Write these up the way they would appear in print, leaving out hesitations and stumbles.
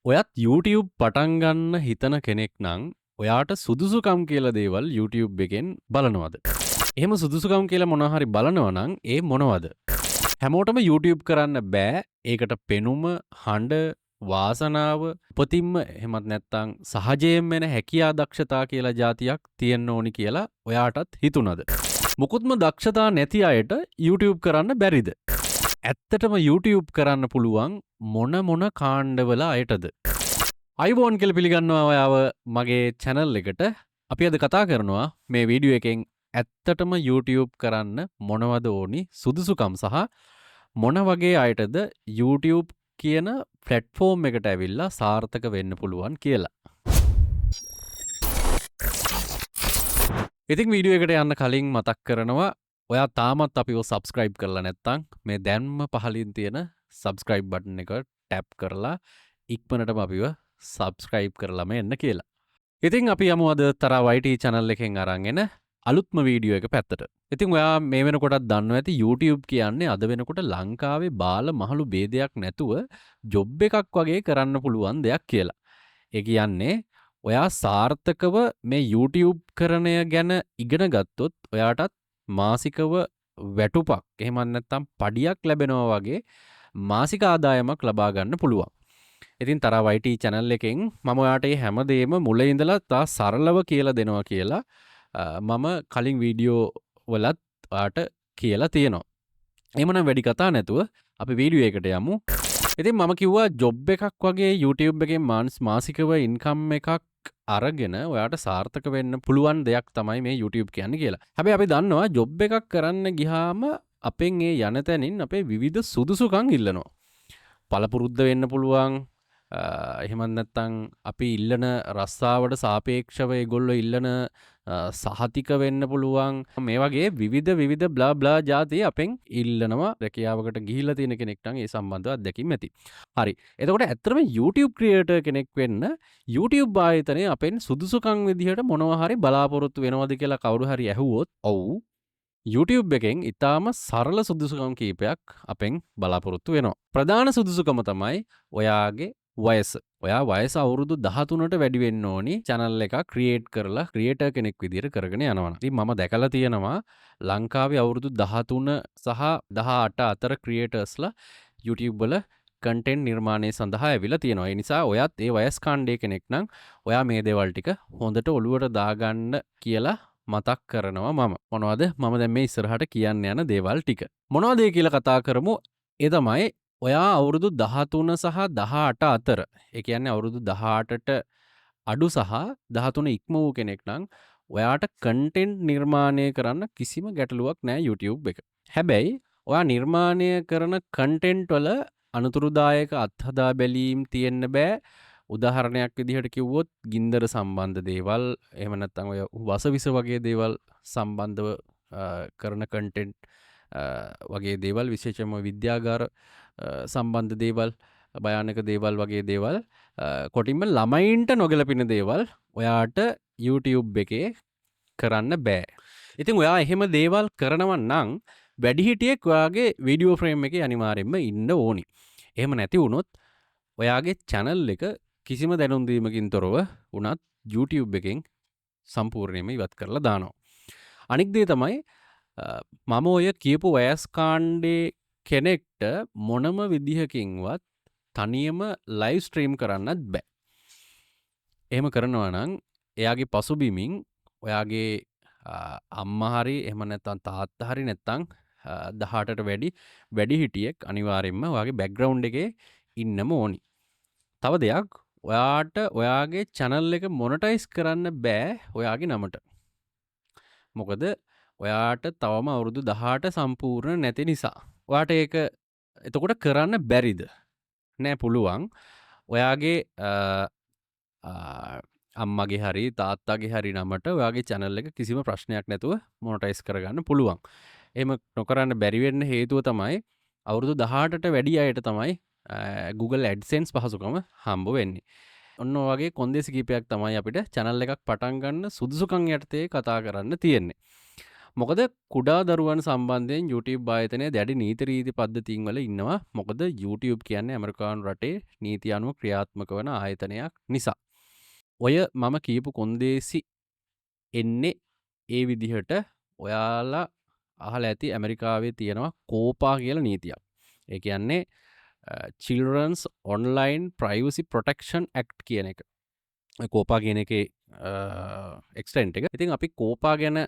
ඔයත් YouTube පටන් ගන්න හිතන කෙනෙක් නම් ඔයාට සුදුසුකම් කියලා දේවල් YouTube එකෙන් බලනවද? එහෙම සුදුසුකම් කියලා මොනවා හරි බලනවා නම් ඒ මොනවද? හැමෝටම YouTube කරන්න බෑ. ඒකට පෙනුම, හඬ, වාසනාව, උපතින්ම එහෙමත් නැත්නම් සහජයෙන් එන හැකියා දක්ෂතා කියලා જાතියක් තියෙන්න ඕනි කියලා ඔයාටත් හිතුණද? මුකුත්ම දක්ෂතා නැති අයට YouTube කරන්න බැරිද? ඇත්තටම YouTube කරන්න පුළුවන් මොන කාණ්ඩවල අයටද? අයිබෝන් කියලා පිළිගන්නවා ඔයාව මගේ channel එකට. අපි අද කතා කරනවා මේ වීඩියෝ එකෙන් ඇත්තටම YouTube කරන්න මොනවද ඕනි සුදුසුකම් සහ මොන වගේ අයටද YouTube කියන platform එකට ඇවිල්ලා සාර්ථක වෙන්න පුළුවන් කියලා. ඉතින් වීඩියෝ එකට යන්න කලින් මතක් කරනවා ඔයා තාමත් අපිව subscribe කරලා නැත්නම් මේ දැන්ම පහලින් තියෙන subscribe button එක tap කරලා ඉක්මනටම අපිව subscribe කරලාම එන්න කියලා. ඉතින් අපි යමු අද තරා YT channel එකෙන් අරන් එන අලුත්ම වීඩියෝ එක පැත්තට. ඉතින් ඔයා මේ වෙනකොටත් දන්නවා ඇති YouTube කියන්නේ අද වෙනකොට ලංකාවේ බාල මහලු ભેදයක් නැතුව ජොබ් එකක් වගේ කරන්න පුළුවන් දෙයක් කියලා. ඒ කියන්නේ ඔයා සාර්ථකව මේ YouTube කරණය ගැන ඉගෙන ගත්තොත් ඔයාටත් මාසිකව වැටුපක් එහෙම නැත්නම් පඩියක් ලැබෙනවා වගේ මාසික ආදායමක් ලබා ගන්න පුළුවන්. ඉතින් තරා YT channel එකෙන් මම ඔයාට මේ හැමදේම මුල ඉඳලා තා සරලව කියලා දෙනවා කියලා මම කලින් වීඩියෝ වලත් ඔයාට කියලා තියෙනවා. එහෙමනම් වැඩි කතා නැතුව අපි වීඩියෝ එකට යමු. ඉතින් මම කිව්වා ජොබ් එකක් වගේ YouTube එකෙන් මාසිකව ඉන්කම් එකක් අරගෙන ඔයාට සාර්ථක වෙන්න පුළුවන් දෙයක් තමයි මේ YouTube කියන්නේ කියලා. හැබැයි අපි දන්නවා ජොබ් එකක් කරන්න ගියාම අපෙන් ඒ යන තැනින් අපේ විවිධ සුදුසුකම් ඉල්ලනවා. පළපුරුද්ද වෙන්න පුළුවන්. එහෙමත් නැත්නම් අපි ඉල්ලන රස්සාවට සාපේක්ෂව ඒගොල්ලෝ ඉල්ලන සහතික වෙන්න පුළුවන්. මේ වගේ විවිධ බ්ලා බ්ලා જાති අපෙන් ඉල්ලනවා. රැකියාවකට ගිහිල්ලා තියෙන කෙනෙක් නම් ඒ සම්බන්ධව අත්දැකීම් ඇති. හරි. එතකොට ඇත්තටම YouTube ක්‍රියේටර් කෙනෙක් වෙන්න YouTube ආයතනයේ අපෙන් සුදුසුකම් විදිහට මොනවා හරි බලාපොරොත්තු වෙනවද කියලා කවුරු හරි ඇහුවොත් ඔව් YouTube එකෙන් ඉතාම සරල සුදුසුකම් කීපයක් අපෙන් බලාපොරොත්තු වෙනවා. ප්‍රධාන සුදුසුකම තමයි ඔයාගේ වයස. ඔයා වයස අවුරුදු 13ට වැඩි වෙන්න ඕනි channel එකක් ක්‍රියේට් කරලා ක්‍රියේටර් කෙනෙක් විදිහට කරගෙන යනවා. ඉතින් මම දැකලා තියෙනවා ලංකාවේ අවුරුදු 13 සහ 18 අතර ක්‍රියේටර්ස්ලා YouTube වල content නිර්මාණය සඳහා ඇවිල්ලා තියෙනවා. ඒ නිසා ඔයත් ඒ වයස් කාණ්ඩයේ කෙනෙක් නම් ඔයා මේ දේවල් ටික හොඳට ඔලුවට දාගන්න කියලා මතක් කරනවා මම. මොනවද මම දැන් මේ ඉස්සරහට කියන්න යන දේවල් ටික. මොනවද ඒ කියලා කතා කරමු. ඒ තමයි ඔයා අවුරුදු 13 සහ 18 අතර. ඒ කියන්නේ අවුරුදු 18ට අඩු සහ 13 ඉක්ම වූ කෙනෙක් නම් ඔයාට කන්ටෙන්ට් නිර්මාණය කරන්න කිසිම ගැටලුවක් නැහැ YouTube එක. හැබැයි ඔයා නිර්මාණය කරන කන්ටෙන්ට් වල අනුතුරුදායක අත්හදා බැලීම් තියෙන්න බෑ. උදාහරණයක් විදිහට කිව්වොත් ගින්දර සම්බන්ධ දේවල් එහෙම නැත්නම් ඔය වසවිස වගේ දේවල් සම්බන්ධව කරන කන්ටෙන්ට් වගේ දේවල් විශේෂයෙන්ම විද්‍යාගාර සම්බන්ධ දේවල් භයානක දේවල් වගේ දේවල් කොටින්ම ළමයින්ට නොගැලපෙන දේවල් ඔයාට YouTube එකේ කරන්න බෑ. ඉතින් ඔයා එහෙම දේවල් කරනවා නම් වැඩිහිටියෙක් ඔයාගේ වීඩියෝ ෆ්‍රේම් එකේ අනිවාර්යෙන්ම ඉන්න ඕනි. එහෙම නැති වුණොත් ඔයාගේ channel එක කිසිම දැනුම් දීමකින් තොරව වුණත් YouTube එකෙන් සම්පූර්ණයෙන්ම ඉවත් කරලා දානවා. අනික් දේ තමයි මම ඔය කියපු වයස් කාණ්ඩේ කෙනෙක්ට මොනම විදිහකින්වත් තනියම ලයිව් ස්ට්‍රීම් කරන්නත් බෑ. එහෙම කරනවා නම් එයාගේ පසුබිමින් ඔයාගේ අම්මා හරි එහෙම නැත්නම් තාත්තා හරි නැත්නම් 18ට වැඩි හිටියෙක් අනිවාර්යෙන්ම ඔයාගේ බෑග්ග්‍රවුන්ඩ් එකේ ඉන්නම ඕනි. තව දෙයක් ඔයාට ඔයාගේ channel එක මොනටයිස් කරන්න බෑ ඔයාගේ නමට. මොකද ඔයාට තවම අවුරුදු 18 සම්පූර්ණ නැති නිසා. ඔයාට ඒක එතකොට කරන්න බැරිද? නෑ පුළුවන්. ඔයාගේ අම්මගේ හරි තාත්තාගේ හරි නමට ඔයාගේ channel එක කිසිම ප්‍රශ්නයක් නැතුව මොනටයිස් කරගන්න පුළුවන්. එහෙම නොකරන්න බැරි වෙන්න හේතුව තමයි අවුරුදු 18ට වැඩි අයට තමයි Google AdSense පහසුකම හම්බ වෙන්නේ. ඔන්න ඔයගේ කොන්දේසි කීපයක් තමයි අපිට channel එකක් පටන් ගන්න සුදුසුකම් යටතේ කතා කරන්න තියෙන්නේ. මොකද කුඩා දරුවන් සම්බන්ධයෙන් YouTube ආයතනය දැඩි නීති රීති පද්ධතීන් වල ඉන්නවා. මොකද YouTube කියන්නේ ඇමරිකානු රටේ නීති අනුව ක්‍රියාත්මක වන ආයතනයක් නිසා. ඔය මම කියපු කොන්දේසි එන්නේ ඒ විදිහට ඔයාලා අහලා ඇති ඇමරිකාවේ තියෙනවා කෝපා කියලා නීතියක්. ඒ කියන්නේ Children's Online Privacy Protection Act කියන එක. කෝපා කියන එකේ එක්ස්ටෙන්ට් එක. ඉතින් අපි කෝපා ගැන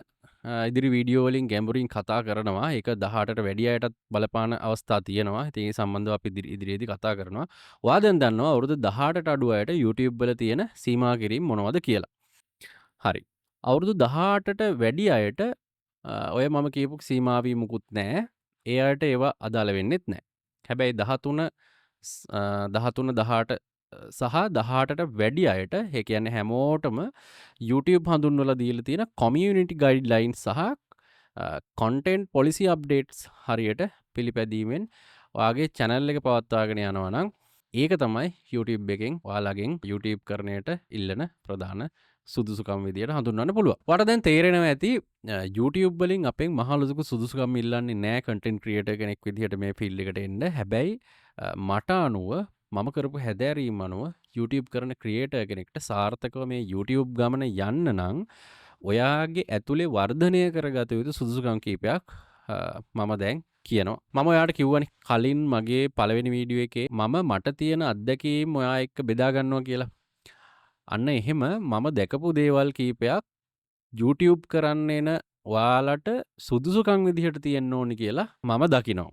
ඉදිරි වීඩියෝ වලින් ගැඹුරින් කතා කරනවා. ඒක 18ට වැඩි අයටත් බලපාන අවස්ථා තියෙනවා. ඉතින් ඒ සම්බන්ධව අපි ඉදිරියේදී කතා කරනවා. ඔයා දැන් දන්නවා අවුරුදු 18ට අඩු අයට YouTube වල තියෙන සීමා කිරීම මොනවද කියලා. හරි. අවුරුදු 18ට වැඩි අයට ඔය මම කියපු සීමා වී මුකුත් නැහැ. ඒ අයට ඒවා අදාළ වෙන්නෙත් නැහැ. හැබැයි 13 18 සහ 18ට වැඩි අයට ඒ කියන්නේ හැමෝටම YouTube හඳුන්වලා දීලා තියෙන community guidelines සහ content policy updates හරියට පිළිපැදීමෙන් ඔයාගේ channel එක පවත්වාගෙන යනවා නම් ඒක තමයි YouTube එකෙන් ඔයාලගෙන් YouTube කරණයට ඉල්ලන ප්‍රධාන සුදුසුකම් විදියට හඳුන්වන්න පුළුවන්. ඔයාලට දැන් තේරෙනවා ඇති YouTube වලින් අපෙන් මහ ලොකු සුදුසුකම් ඉල්ලන්නේ නැහැ content creator කෙනෙක් විදියට මේ field එකට එන්න. හැබැයි මට අනුව මම කරපු හැදෑරීම අනුව YouTube කරන ක්‍රියේටර් කෙනෙක්ට සාර්ථකව මේ YouTube ගමන යන්න නම් ඔයාගේ ඇතුලේ වර්ධනය කරගත යුතු සුදුසුකම් කීපයක් මම දැන් කියනවා. මම ඔයාට කිව්වනේ කලින් මගේ පළවෙනි වීඩියෝ එකේ මම මට තියෙන අත්දැකීම් ඔයා එක්ක බෙදා ගන්නවා කියලා. අන්න එහෙම මම දැකපු දේවල් කීපයක් YouTube කරන්න එන ඔයාලට සුදුසුකම් විදිහට තියෙන්න ඕනි කියලා මම දකිනවා.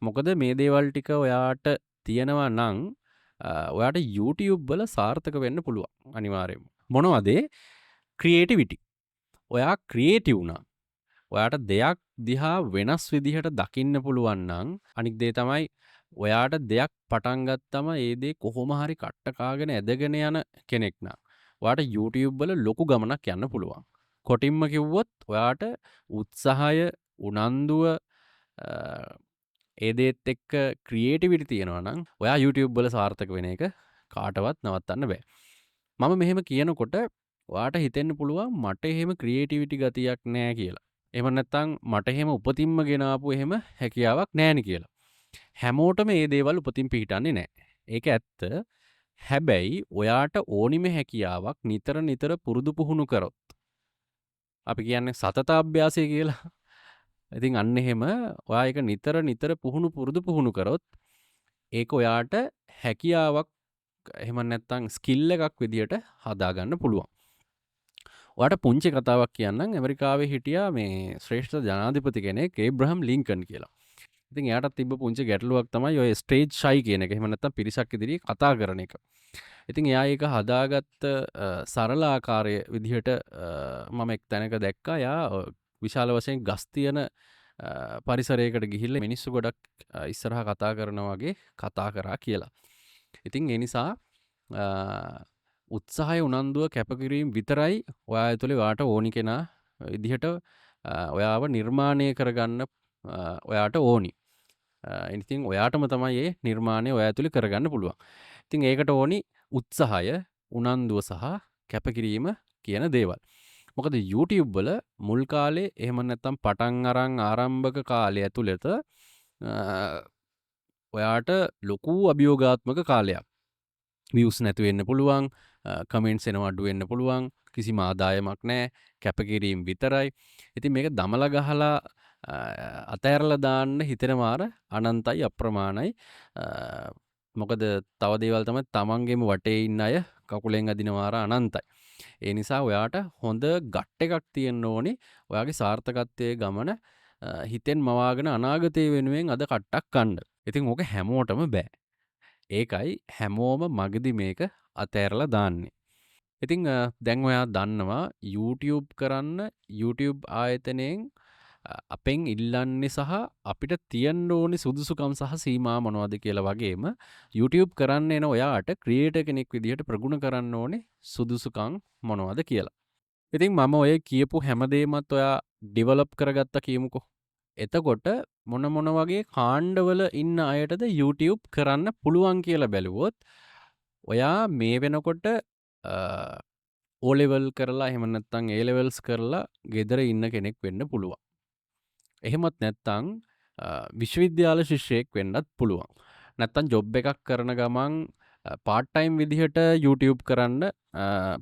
මොකද මේ දේවල් ටික ඔයාට තියෙනවා නම් ඔයාට YouTube වල සාර්ථක වෙන්න පුළුවන් අනිවාර්යයෙන්ම. මොනවද? ක්‍රියේටිවිටි. ඔයා ක්‍රියේටිව් වුණා. ඔයාට දෙයක් දිහා වෙනස් විදිහට දකින්න පුළුවන් නම් අනික් දේ තමයි ඔයාට දෙයක් පටන් ගත්තම ඒ දේ කොහොම හරි කට්ට කාගෙන ඇදගෙන යන කෙනෙක් නම් ඔයාට YouTube වල ලොකු ගමනක් යන්න පුළුවන්. කොටින්ම කිව්වොත් ඔයාට උත්සාහය, උනන්දුව ඒ දේත් එක්ක ක්‍රියේටිවිටි තියෙනවා නම් ඔයා YouTube වල සාර්ථක වෙන එක කාටවත් නවත්තන්න බෑ. මම මෙහෙම කියනකොට ඔයාට හිතෙන්න පුළුවන් මට එහෙම ක්‍රියේටිවිටි ගතියක් නෑ කියලා. එහෙම නැත්නම් මට එහෙම උපතින්ම ගෙන ආපු එහෙම හැකියාවක් නෑනේ කියලා. හැමෝටම මේ දේවල් උපතින් පිහිටන්නේ නෑ. ඒක ඇත්ත. හැබැයි ඔයාට ඕනිම හැකියාවක් නිතර නිතර පුරුදු පුහුණු කරොත් අපි කියන්නේ සතත අභ්‍යාසය කියලා. ඉතින් අන්න එහෙම ඔයා ඒක නිතර නිතර පුරුදු පුහුණු කරොත් ඒක ඔයාට හැකියාවක් එහෙම නැත්නම් ස්කිල් එකක් විදියට හදාගන්න පුළුවන්. ඔයාට පුංචි කතාවක් කියන්නම්. ඇමරිකාවේ හිටියා මේ ශ්‍රේෂ්ඨ ජනාධිපති කෙනෙක් ඒබ්‍රහම් ලින්කන් කියලා. ඉතින් එයාට තිබ්බ පුංචි ගැටලුවක් තමයි ඔය ස්ටේජ් ෂයි කියන එක. එහෙම නැත්නම් පිරිසක් ඉදිරියේ කතා කරන එක. ඉතින් එයා ඒක හදාගත්ත සරල ආකාරය විදිහට මම එක් තැනක දැක්කා. එයා විශාල වශයෙන් ගස් තියෙන පරිසරයකට ගිහිල්ලා මිනිස්සු ගොඩක් ඉස්සරහා කතා කරනවා වගේ කතා කරා කියලා. ඉතින් ඒ නිසා උත්සාහය, උනන්දුව, කැපකිරීම විතරයි ඔයා ඇතුලේ ඔයාට ඕනි කෙනා විදිහට ඔයාව නිර්මාණය කරගන්න ඔයාට ඕනි. ඉතින් ඔයාටම තමයි මේ නිර්මාණය ඔයා ඇතුලේ කරගන්න පුළුවන්. ඉතින් ඒකට ඕනි උත්සාහය, උනන්දුව සහ කැපකිරීම කියන දේවල්. මොකද YouTube වල මුල් කාලේ එහෙම නැත්නම් පටන් අරන් ආරම්භක කාලය ඇතුළත ඔයාට ලොකු අභියෝගාත්මක කාලයක්. views නැති වෙන්න පුළුවන්, කමෙන්ට්ස් එනවා අඩු වෙන්න පුළුවන්, කිසිම ආදායමක් නැහැ, කැපකිරීම විතරයි. ඉතින් මේක දමලා ගහලා අතෑරලා දාන්න හිතෙනමාර අනන්තයි අප්‍රමාණයි. මොකද තව දේවල් තමයි තමන්ගේම වටේ ඉන්න අය කකුලෙන් අදිනවාර අනන්තයි. ඒ නිසා ඔයාට හොඳ ගට් එකක් තියෙන්න ඕනේ. ඔයාගේ සාර්ථකත්වයේ ගමන හිතෙන් මවාගෙන අනාගතය වෙනුවෙන් අද කට්ටක් කන්න. ඉතින් ඕක හැමෝටම බෑ. ඒකයි හැමෝම මගදී මේක අතෑරලා දාන්නේ. ඉතින් දැන් ඔයා දන්නවා YouTube කරන්න YouTube ආයතනයෙන් අපෙන් ඉල්ලන්නේ සහ අපිට තියෙන්න ඕනි සුදුසුකම් සහ සීමා මොනවද කියලා වගේම YouTube කරන්න එන ඔයාට ක්‍රියේටර් කෙනෙක් විදිහට ප්‍රගුණ කරන්න ඕනේ සුදුසුකම් මොනවද කියලා. ඉතින් මම ඔය කියපු හැමදේමත් ඔයා ඩෙවලොප් කරගත්තා කියමුකෝ. එතකොට මොන වගේ කාණ්ඩවල ඉන්න අයටද YouTube කරන්න පුළුවන් කියලා බැලුවොත් ඔයා මේ වෙනකොට O level කරලා එහෙම නැත්නම් A levels කරලා ගෙදර ඉන්න කෙනෙක් වෙන්න පුළුවන්. එහෙමත් නැත්නම් විශ්වවිද්‍යාල ශිෂ්‍යයෙක් වෙන්නත් පුළුවන්. නැත්නම් ජොබ් එකක් කරන ගමන් පාර්ට් ටයිම් විදිහට YouTube කරන්න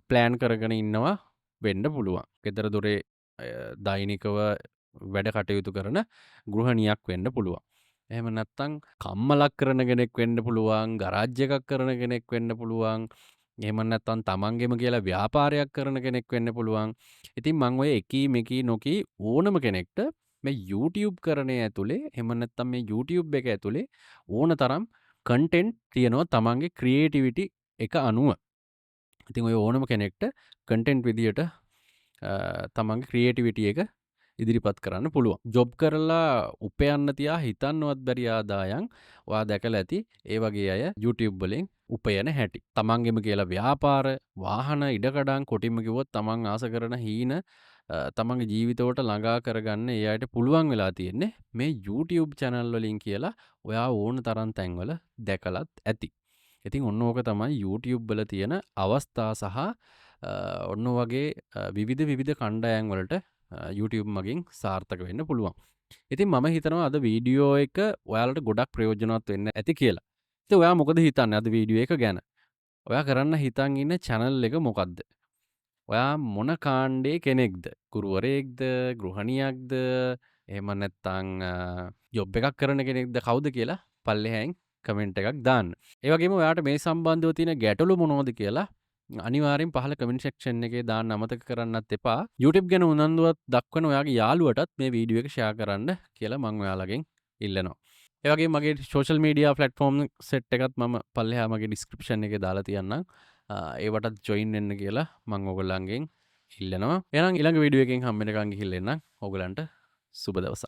ප්ලෑන් කරගෙන ඉන්නවා වෙන්න පුළුවන්. ගෙදර දොරේ දෛනිකව වැඩ කටයුතු කරන ගෘහණියක් වෙන්න පුළුවන්. එහෙම නැත්නම් කම්මලක් කරන කෙනෙක් වෙන්න පුළුවන්, ගරාජ් එකක් කරන කෙනෙක් වෙන්න පුළුවන්. එහෙම නැත්නම් තමන්ගෙම කියලා ව්‍යාපාරයක් කරන කෙනෙක් වෙන්න පුළුවන්. ඉතින් මම ඔය එකී මෙකී නොකී ඕනම කෙනෙක්ට මේ YouTube කරණය ඇතුලේ එහෙම නැත්නම් මේ YouTube එක ඇතුලේ ඕන තරම් කන්ටෙන්ට් තියෙනවා තමන්ගේ ක්‍රියේටිවිටි එක අනුව. ඉතින් ඔය ඕනම කෙනෙක්ට කන්ටෙන්ට් විදියට තමන්ගේ ක්‍රියේටිවිටි එක ඉදිරිපත් කරන්න පුළුවන්. ජොබ් කරලා උපයන්න තියා හිතන්නවත් බැරි ආදායම් ඔයා දැකලා ඇති ඒ වගේ අය YouTube වලින් උපයන හැටි. තමන්ගෙම කියලා ව්‍යාපාර, වාහන, ඉඩකඩම් කොටින්ම කිව්වොත් තමන් ආස කරන හීන තමන්ගේ ජීවිතවලට ළඟා කරගන්න ඒ අයට පුළුවන් වෙලා තියෙන්නේ මේ YouTube channel වලින් කියලා ඔයා ඕන තරම් තැන්වල දැකලත් ඇති. ඉතින් ඔන්න ඕක තමයි YouTube වල තියෙන අවස්ථා සහ ඔන්න වගේ විවිධ කණ්ඩායම් වලට YouTube මගින් සාර්ථක වෙන්න පුළුවන්. ඉතින් මම හිතනවා අද වීඩියෝ එක ඔයාලට ගොඩක් ප්‍රයෝජනවත් වෙන්න ඇති කියලා. ඉතින් ඔයා මොකද හිතන්නේ අද වීඩියෝ එක ගැන? ඔයා කරන්න හිතන් ඉන්න channel එක මොකද්ද? ඔයා මොන කාණ්ඩේ කෙනෙක්ද? ගුරුවරයෙක්ද, ගෘහණියක්ද, එහෙම නැත්නම් ජොබ් එකක් කරන කෙනෙක්ද කවුද කියලා පල්ලෙහායින් කමෙන්ට් එකක් දාන්න. ඒ වගේම ඔයාට මේ සම්බන්ධව තියෙන ගැටලු මොනවද කියලා අනිවාර්යෙන් පහළ කමෙන්ට් සෙක්ෂන් එකේ දාන්න අමතක කරන්නත් එපා. YouTube ගැන උනන්දුවක් දක්වන ඔයාගේ යාළුවටත් මේ වීඩියෝ එක ෂෙයා කරන්න කියලා මම ඔයාලගෙන් ඉල්ලනවා. ඒ වගේම මගේ සෝෂල් මීඩියා ප්ලැට්ෆෝම් සෙට් එකත් මම පල්ලෙහා මගේ ඩිස්ක්‍රිප්ෂන් එකේ දාලා තියන්නම්. ඒවටත් ජොයින් වෙන්න කියලා මම ඔයගොල්ලන්ගෙන් ඉල්ලනවා. එහෙනම් ඊළඟ වීඩියෝ එකකින් හම්බ වෙනකන් ගිහින් එන්නම්. ඔයගලන්ට සුබ දවසක්.